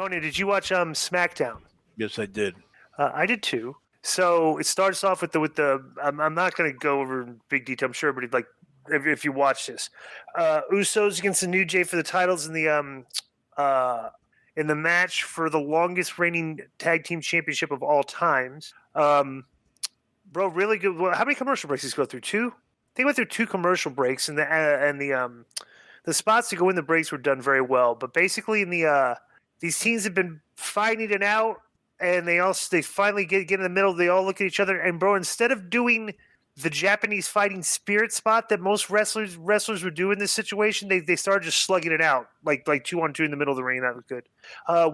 Konnan, did you watch Smackdown? Yes, I did. I did too. So it starts off with the. I'm not going to go over in big detail. I'm sure, but if you watch this, Usos against the New Day for the titles in the match for the longest reigning tag team championship of all times. Bro, really good. Well, how many commercial breaks did he go through? 2. They went through 2 commercial breaks, and the spots to go in the breaks were done very well. But basically, these teams have been fighting it out, and they finally get in the middle. They all look at each other, and bro, instead of doing the Japanese fighting spirit spot that most wrestlers would do in this situation, they started just slugging it out like 2-on-2 in the middle of the ring. That was good.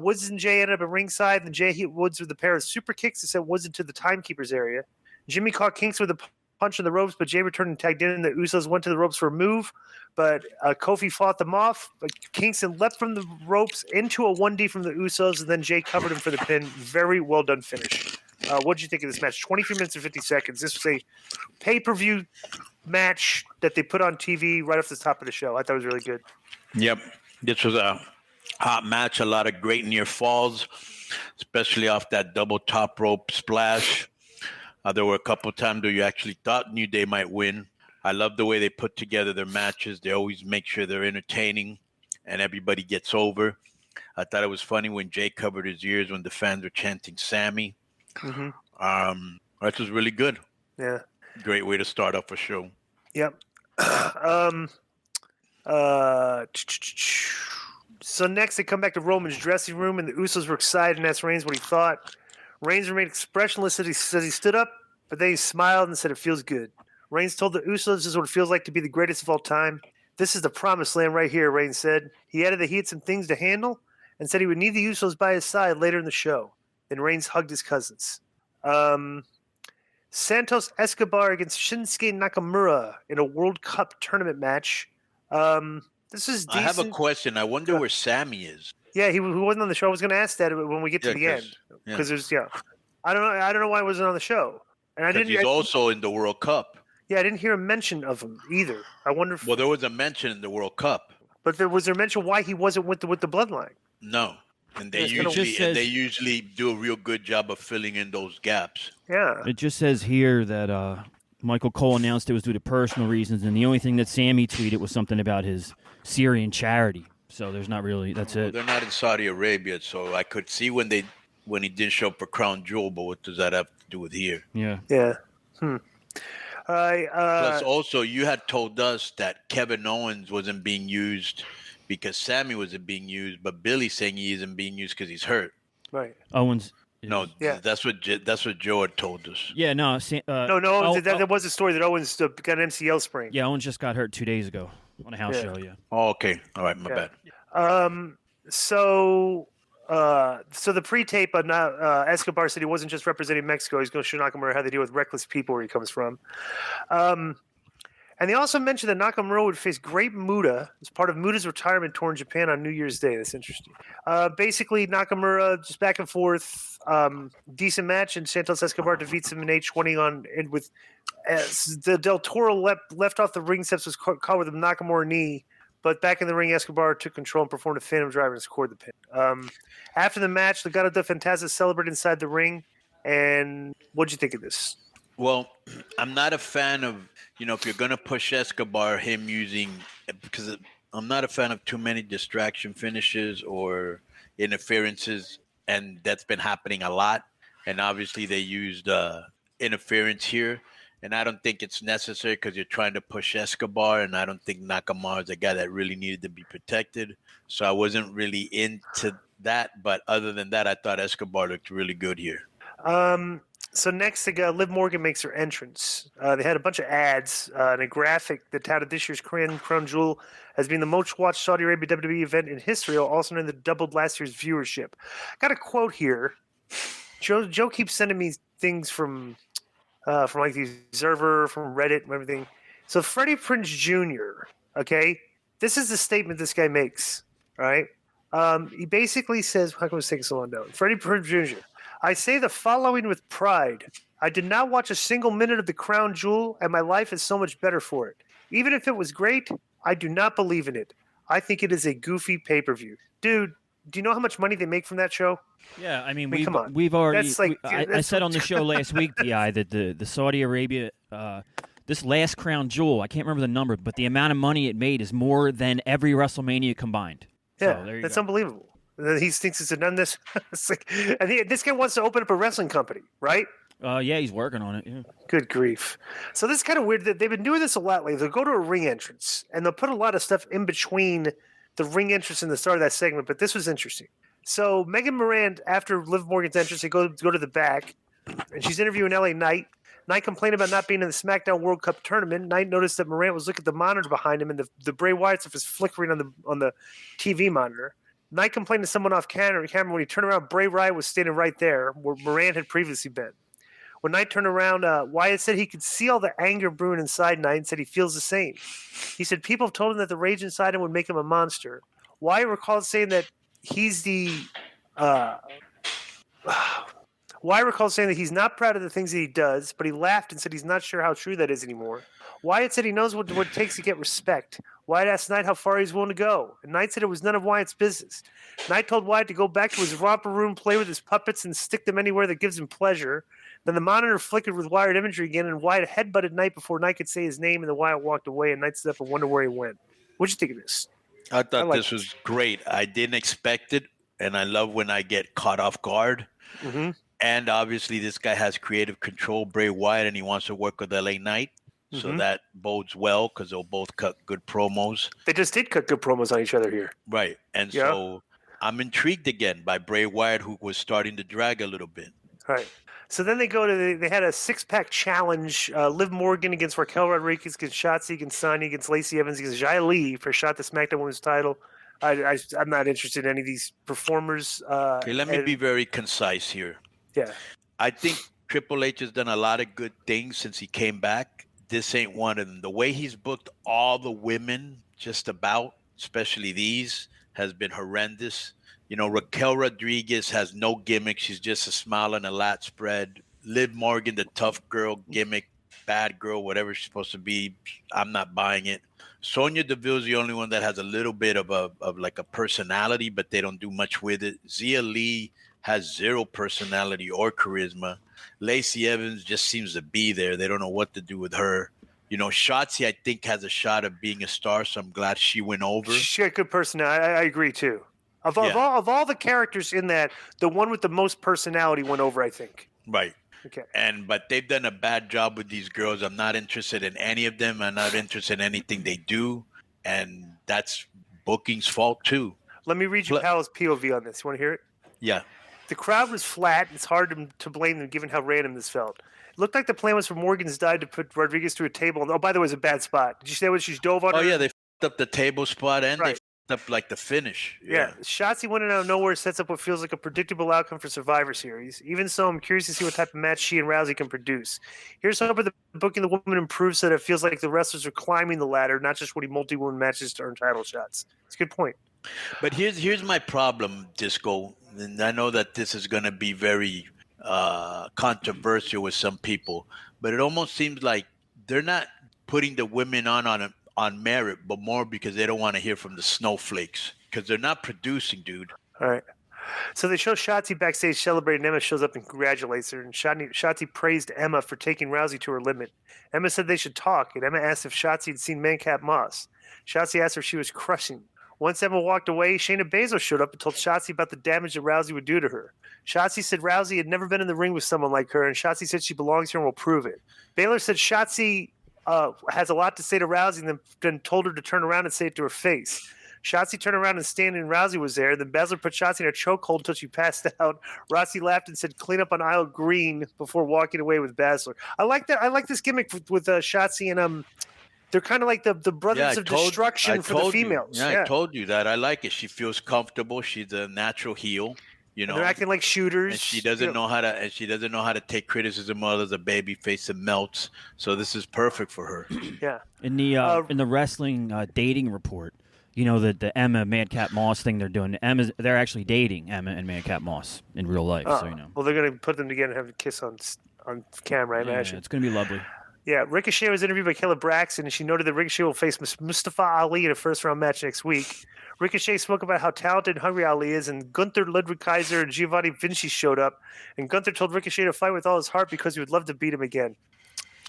Woods and Jay ended up at ringside, and Jay hit Woods with a pair of super kicks that sent Woods into the timekeeper's area. Jimmy caught Kingston with a punch in the ropes, but Jay returned and tagged in, and the Usos went to the ropes for a move, but Kofi fought them off. But Kingston leapt from the ropes into a 1D from the Usos, and then Jay covered him for the pin. Very well done finish. What did you think of this match? 23 minutes and 50 seconds. This was a pay-per-view match that they put on TV right off the top of the show. I thought it was really good. Yep. This was a hot match. A lot of great near falls, especially off that double top rope splash. There were a couple of times where you actually thought New Day might win. I love the way they put together their matches. They always make sure they're entertaining and everybody gets over. I thought it was funny when Jay covered his ears when the fans were chanting Sammy. Mm-hmm. That was really good. Yeah. Great way to start off a show. Yep. So next they come back to Roman's dressing room, and the Usos were excited and asked Reigns what he thought. Reigns remained expressionless as he stood up, but then he smiled and said it feels good. Reigns told the Usos this is what it feels like to be the greatest of all time. This is the promised land right here, Reigns said. He added that he had some things to handle and said he would need the Usos by his side later in the show. Then Reigns hugged his cousins. Santos Escobar against Shinsuke Nakamura in a World Cup tournament match. This is decent. I have a question. I wonder where Sammy is. Yeah, he wasn't on the show. I was going to ask that when we get to the end, because there's I don't know why he wasn't on the show, and he's also in the World Cup. Yeah, I didn't hear a mention of him either. I wonder if there was a mention in the World Cup, but was there mention why he wasn't with the Bloodline? No, and they usually do a real good job of filling in those gaps. Yeah, it just says here that Michael Cole announced it was due to personal reasons, and the only thing that Sammy tweeted was something about his Syrian charity. So there's not really. That's it. They're not in Saudi Arabia, so I could see when he didn't show up for Crown Jewel. But what does that have to do with here? Yeah. Yeah. Plus, also, you had told us that Kevin Owens wasn't being used because Sammy wasn't being used, but Billy's saying he isn't being used because he's hurt. Right. Owens. No, that's what Joe had told us. Yeah, no. That was a story that Owens got an MCL sprain. Yeah, Owens just got hurt 2 days ago on a house show. Yeah. Oh, okay. All right. My bad. So the pre-tape, Escobar said he wasn't just representing Mexico. He's going to show Nakamura how they deal with reckless people where he comes from. And they also mentioned that Nakamura would face Great Muta as part of Muta's retirement tour in Japan on New Year's Day. That's interesting. Basically, Nakamura just back and forth, decent match, and Santos Escobar defeats him in 8:20 with the Del Toro left off the ring steps, was caught with a Nakamura knee. But back in the ring, Escobar took control and performed a Phantom Driver and scored the pin. After the match, Legado del Fantasma celebrated inside the ring. And what'd you think of this? Well, I'm not a fan of, if you're going to push Escobar, because I'm not a fan of too many distraction finishes or interferences. And that's been happening a lot. And obviously they used interference here. And I don't think it's necessary because you're trying to push Escobar, and I don't think Nakamura is a guy that really needed to be protected. So I wasn't really into that. But other than that, I thought Escobar looked really good here. So next, Liv Morgan makes her entrance. They had a bunch of ads and a graphic that touted this year's Crown Jewel as being the most watched Saudi Arabia WWE event in history, also known that doubled last year's viewership. Got a quote here. Joe keeps sending me things from like the Observer, from Reddit and everything. So Freddie Prinze Jr., okay, this is the statement this guy makes, right? He basically says, how come it's taking so long down? Freddie Prinze Jr., I say the following with pride. I did not watch a single minute of the Crown Jewel, and my life is so much better for it. Even if it was great, I do not believe in it. I think it is a goofy pay-per-view. Dude, Do you know how much money they make from that show? Yeah, I mean, come on. we've already. That's like- I that's- said on the show last week, Di, that the Saudi Arabia, this last crown jewel, I can't remember the number, but the amount of money it made is more than every WrestleMania combined. Yeah, so, there you that's go. unbelievable. And then he thinks it's done this. It's like, this guy wants to open up a wrestling company, right? Yeah, he's working on it. Yeah. Good grief. So this is kind of weird that they've been doing this a lot lately. They'll go to a ring entrance and they'll put a lot of stuff in between the ring entrance and the start of that segment, but this was interesting. So Megan Moran, after Liv Morgan's entrance, they go to the back and she's interviewing LA Knight. Knight complained about not being in the SmackDown World Cup tournament. Knight noticed that Moran was looking at the monitor behind him and the Bray Wyatt stuff was flickering on the TV monitor. Knight complained to someone off camera when he turned around, Bray Wyatt was standing right there where Moran had previously been. When Knight turned around, Wyatt said he could see all the anger brewing inside Knight and said he feels the same. He said people have told him that the rage inside him would make him a monster. Wyatt recalls saying that he's not proud of the things that he does, but he laughed and said he's not sure how true that is anymore. Wyatt said he knows what it takes to get respect. Wyatt asked Knight how far he's willing to go, and Knight said it was none of Wyatt's business. Knight told Wyatt to go back to his romper room, play with his puppets, and stick them anywhere that gives him pleasure. Then the monitor flickered with Wyatt imagery again, and Wyatt headbutted Knight before Knight could say his name, and then Wyatt walked away, and Knight stood up and wondered where he went. What'd you think of this? I thought like this was great. I didn't expect it, and I love when I get caught off guard. Mm-hmm. And obviously, this guy has creative control, Bray Wyatt, and he wants to work with LA Knight. So Mhm. that bodes well because they'll both cut good promos. They just did cut good promos on each other here. Right. And Yeah. so I'm intrigued again by Bray Wyatt, who was starting to drag a little bit. All right. So then they go to they had a 6-pack challenge. Liv Morgan against Raquel Rodriguez, against Shotzi, against Sonya, against Lacey Evans, against Xia Li for a shot at the SmackDown Women's title. I'm not interested in any of these performers. Okay, let me be very concise here. Yeah. I think Triple H has done a lot of good things since he came back. This ain't one of them. The way he's booked all the women, just about, especially these, has been horrendous. You know, Raquel Rodriguez has no gimmick. She's just a smile and a lat spread. Liv Morgan, the tough girl gimmick, bad girl, whatever she's supposed to be. I'm not buying it. Sonya Deville's the only one that has a little bit of a personality, but they don't do much with it. Xia Li has zero personality or charisma. Lacey Evans just seems to be there. They don't know what to do with her. You know, Shotzi, I think, has a shot of being a star, so I'm glad she went over. She had good personality. I agree too. Of all the characters in that, the one with the most personality went over, I think. Right. Okay. But they've done a bad job with these girls. I'm not interested in any of them. I'm not interested in anything they do. And that's booking's fault too. Let me read you Pal's POV on this. You want to hear it? Yeah. The crowd was flat. It's hard to blame them given how random this felt. It looked like the plan was for Morgan's dive to put Rodriguez to a table. Oh, by the way, it was a bad spot. Did you see when she dove on her? Oh, yeah. They f***ed up the table spot and Right. they f***ed up like the finish. Yeah. Shotzi went in out of nowhere, sets up what feels like a predictable outcome for Survivor Series. Even so, I'm curious to see what type of match she and Rousey can produce. Here's hoping the booking the woman improves so that it feels like the wrestlers are climbing the ladder, not just winning multi-woman matches to earn title shots. It's a good point. But here's my problem, Disco. And I know that this is going to be very controversial with some people, but it almost seems like they're not putting the women on merit, but more because they don't want to hear from the snowflakes because they're not producing, dude. All right. So they show Shotzi backstage celebrating. Emma shows up and congratulates her. And Shotzi praised Emma for taking Rousey to her limit. Emma said they should talk, and Emma asked if Shotzi had seen Mancat Moss. Shotzi asked her if she was crushing. Once Emma walked away, Shayna Baszler showed up and told Shotzi about the damage that Rousey would do to her. Shotzi said Rousey had never been in the ring with someone like her, and Shotzi said she belongs here and will prove it. Baszler said Shotzi has a lot to say to Rousey and then told her to turn around and say it to her face. Shotzi turned around and standing, and Rousey was there. Then Baszler put Shotzi in a chokehold until she passed out. Rousey laughed and said, "Clean up on aisle green," before walking away with Baszler. I like that. I like this gimmick with Shotzi and they're kind of like the brothers of destruction for the females. I told you that. I like it. She feels comfortable. She's a natural heel. You know, and they're acting like shooters. And she doesn't know how to. And she doesn't know how to take criticism as a baby face and melts. So this is perfect for her. Yeah. In the wrestling dating report, you know the Emma Madcap Moss thing they're doing. They're actually dating Emma and Madcap Moss in real life. So you know. Well, they're going to put them together and have a kiss on camera. I imagine it's going to be lovely. Yeah, Ricochet was interviewed by Kayla Braxton, and she noted that Ricochet will face Mustafa Ali in a first-round match next week. Ricochet spoke about how talented and hungry Ali is, and Gunther, Ludwig Kaiser, and Giovanni Vinci showed up. And Gunther told Ricochet to fight with all his heart because he would love to beat him again.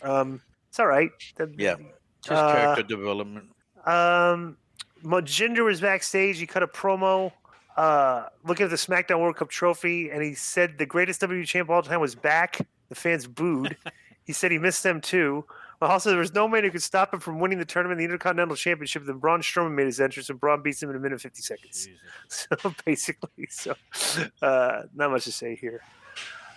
It's all right. Yeah, just character development. Jinder was backstage. He cut a promo looking at the SmackDown World Cup trophy, and he said the greatest WWE champ of all time was back. The fans booed. He said he missed them too. Also, there was no man who could stop him from winning the tournament, the Intercontinental Championship. Then Braun Strowman made his entrance, and Braun beats him in a minute and 50 seconds. Jesus. So basically, not much to say here.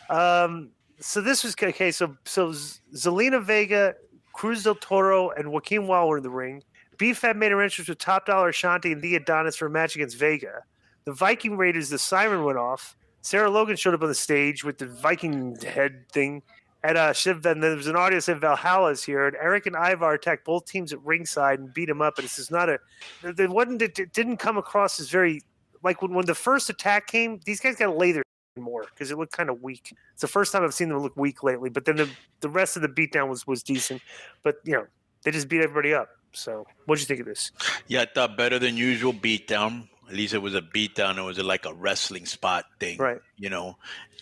So this was okay. So Zelina Vega, Cruz del Toro, and Joaquin Wilde were in the ring. B-Fab made her entrance with Top Dollar Ashanti and the Adonis for a match against Vega. The Viking Raiders, the siren went off. Sarah Logan showed up on the stage with the Viking head thing. And there was an audio that said Valhalla's here, and Eric and Ivar attacked both teams at ringside and beat them up. And this is not it didn't come across as very like when the first attack came. These guys got to lay their more because it looked kind of weak. It's the first time I've seen them look weak lately. But then the rest of the beatdown was decent. But they just beat everybody up. So what'd you think of this? Yeah, I thought better than usual beatdown. At least it was a beatdown. It was like a wrestling spot thing, right?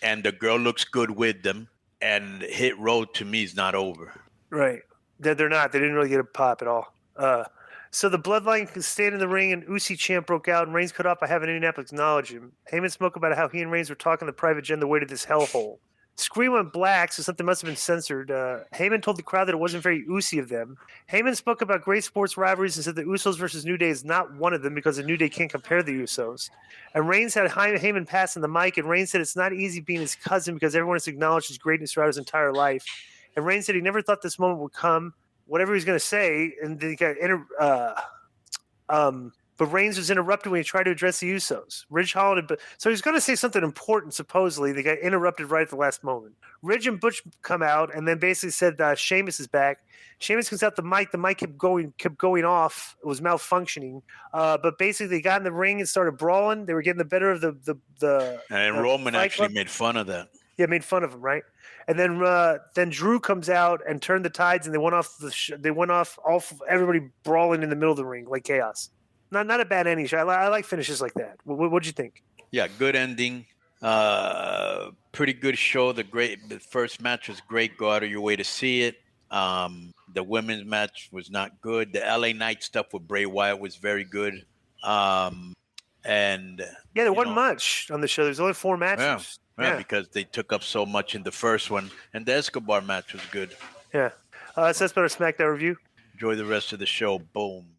And the girl looks good with them. And Hit Road to me is not over. Right. They're not. They didn't really get a pop at all. So the Bloodline stayed in the ring, and Usi Champ broke out, and Reigns cut off by having Indianapolis acknowledge him. Heyman spoke about how he and Reigns were talking the private jet on the way to this hellhole. Scream went black, so something must have been censored. Heyman told the crowd that it wasn't very Usi of them. Heyman spoke about great sports rivalries and said the Usos versus New Day is not one of them because the New Day can't compare the Usos. And Reigns had Heyman passing the mic, and Reigns said it's not easy being his cousin because everyone has acknowledged his greatness throughout his entire life. And Reigns said he never thought this moment would come, whatever he was going to say, and then he got but Reigns was interrupted when he tried to address the Usos. Ridge Holland, so he was going to say something important, supposedly. They got interrupted right at the last moment. Ridge and Butch come out and then basically said Sheamus is back. Sheamus comes out the mic. The mic kept going off. It was malfunctioning. But basically they got in the ring and started brawling. They were getting the better of the And Roman actually made fun of that. Yeah, made fun of him, right? And then Drew comes out and turned the tides, and they went off everybody brawling in the middle of the ring like chaos. Not a bad ending. I like finishes like that. What'd you think? Yeah, good ending. Pretty good show. The first match was great. Go out of your way to see it. The women's match was not good. The LA Knight stuff with Bray Wyatt was very good. And there wasn't much on the show. There's only 4 matches. Yeah, because they took up so much in the first one, and the Escobar match was good. Yeah. So that's been our SmackDown review. Enjoy the rest of the show. Boom.